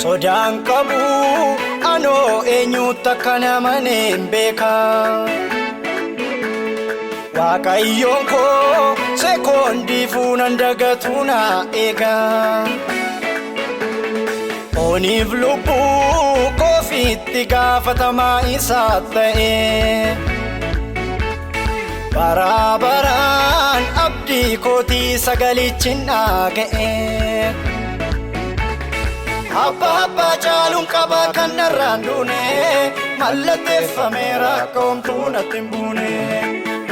sodaan qabu anoo eenyuutti akka namani hin beeka. Waaqayyoon koo sekoondii fuunan dagatu na eega. Oniif lubbuu koofiitti gaafatamaa isaa ta'e. Barabaraan abdii kootii sagalichi naaga'e. Abbaa caaluun qaba kan narraan duune mallatteeffameera akka homtuu natti hin buune.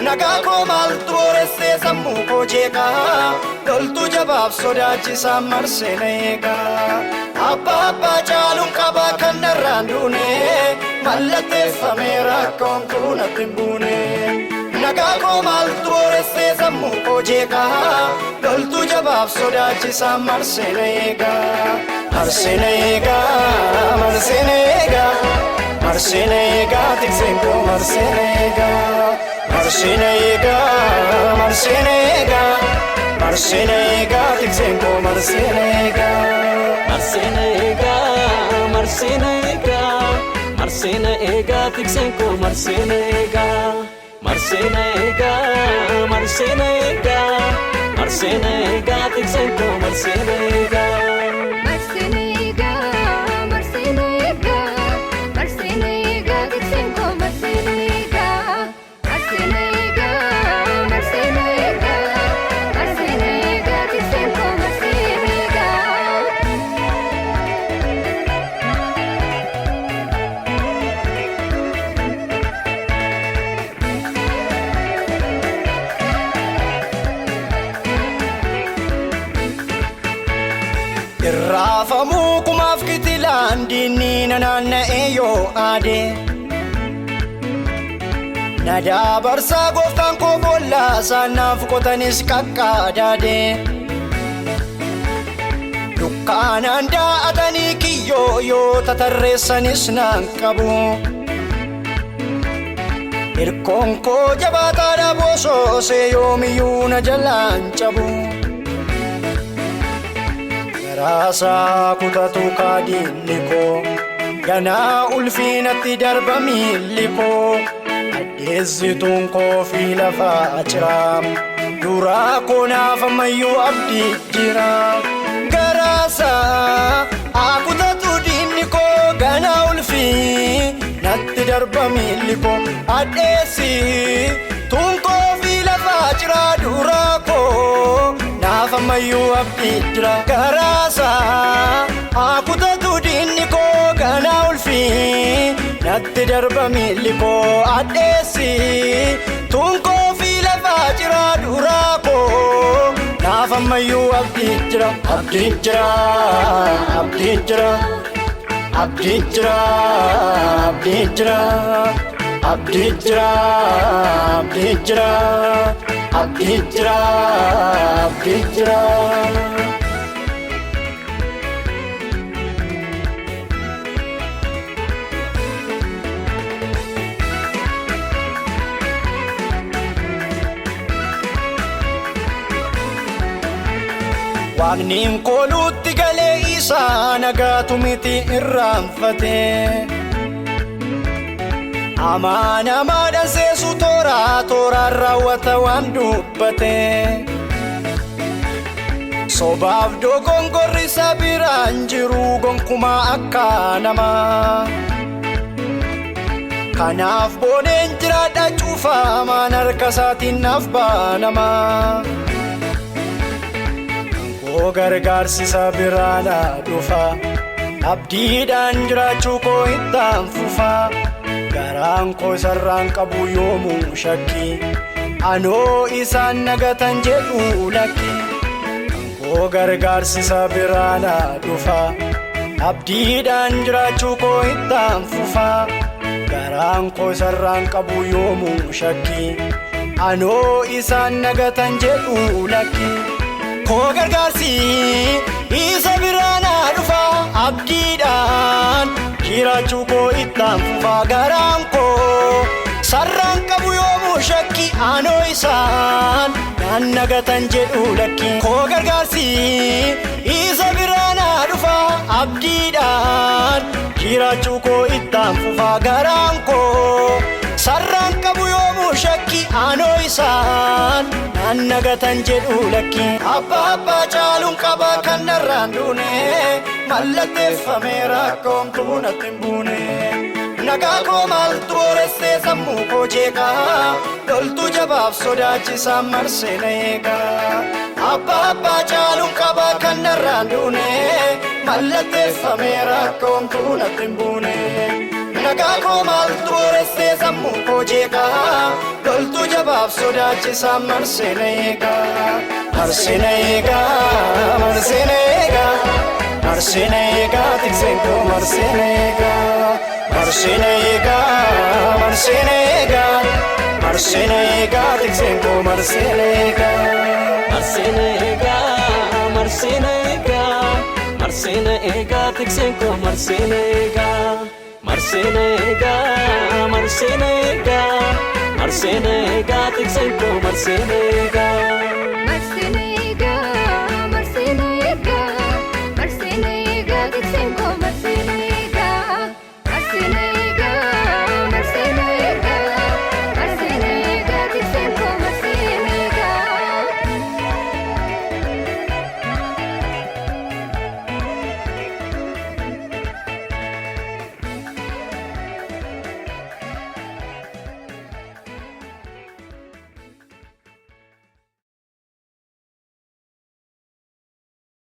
Nagaa koo maaltu booressee sammuu koo jeeqa loltuu jabaaf sodaachisaan marsee na eega. Abbaa caaluun qaba kan narraan duune mallatteeffameera akka homtuu natti hin buune. Nagaa koo maaltu booressee sammuu koo jeeqa loltuu jabaaf sodaachisaan marsee na eega. Marsee na eega, marsee na eega, marsee na eega, tikseen koo marsee na eega. Marsee na eega, marsee na eega, marsee na eega, tikseen koo marsee na eega. Marsee na eega, marsee na eega, marsee na eega, tikseen koo marsee na eega. Marsee na eega, marsee na eega, marsee na eega, tikseen koo marsee na eega. Irraafamuu kumaaf kitilaan diinni nanaanna'ee yoo aade. Nadaa barsaa gooftaan koo boollaa saanaaf qotanis qaqqaadaade. Dukkaanaan daa'atanii kiyyoo yoo tatarreessanis naan qabu. Hirkoon koo jabaataadha boosoosee yoomiyyuu na jalaan cabu. Raasaa kutatu kaadhiinni koo ganaa ulfiinatti darba miilli koo. Addeessituun koo fi lafaa jira duraa koo naaf ammayyuu abdii jira. Garaasaa kutatu diinni koo ganaa ulfiinatti darba miilli koo. Addeessituun koo fi lafaa jira duraa koo naaf ammayyuu abdii jira. Garaasaa kutatu diinni koo ganaa ulfiinatti darba miilli koo. Addeessituun koo fi lafaa jira duraa koo naaf ammayyuu abdii jira. Abdii jira, abdii jira, abdii jira, abdii jira, abdii jira, abdii jira, abdii jira, abdii jira. Waaqniin kooluutti galee isaa nagaatu miti irraanfate. Amaanaamaadhaan seesu tooraan raawwata waan dubbate. Sobaaf dogongorri isa biraan jiru gonkumaa akka namaa. Kanaaf booneen jiraadha cuufamaan harka isaatiin naaf baanamaa. Koo gargaarsi isa biraana dhufa abdiidhaan jiraachuu koo ittaan fufa. Garaan koo isarraan qabu yoomuu shakki anoo isaan nagatan jedhu lakki. Koo gargaarsi isa biraana dhufa abdiidhaan jiraachuu koo ittaan fufa. Garaan koo isarraan qabu yoomuu shakki anoo isaan nagatan jedhu lakki. Koo gargaarsi isa biraana dhufa abdiidhaan jiraachuu koo ittaan fufa. Garaan koo sarraan qabu yoomuu shakki anoo isaan nagatan jedhu lakki. Koo gargaarsi isa biraana dhufa dhufaa abdiidhaan jiraachuu koo ittaan fufaa garaan koo sarraan qabu yoomuu shakki aanoo isaan naannagatan jedhu lakki abbaa abbaa caaluun qaba kan narraan duune mallatteeffameera akkoomtuu natti hin buune nagaa koo maaltu booressee sammuu koo jeeqaa loltuu jabaaf sodaachisaan marsee na eegaa abbaa abbaa caaluun qaba kan narraan duune mallatteeffameera akkoomtuu natti hin buune nagaa koo maaltu booressee sammuu koo jeeqaa loltuu jabaaf sodaachisaan marsee na eegaa marsee na eegaa marsee na eegaa marsee na eegaa tikseen koo marsee na eegaa marsee na eegaa marsee na eegaa marsee na eegaa tikseen koo marsee na eegaa marsee na eegaa marsee na eegaa marsee na eegaa tikseen koo marsee na eegaa marsee na eegaa marsee na eegaa marsee na eegaa tikseen koo marsee na eegaa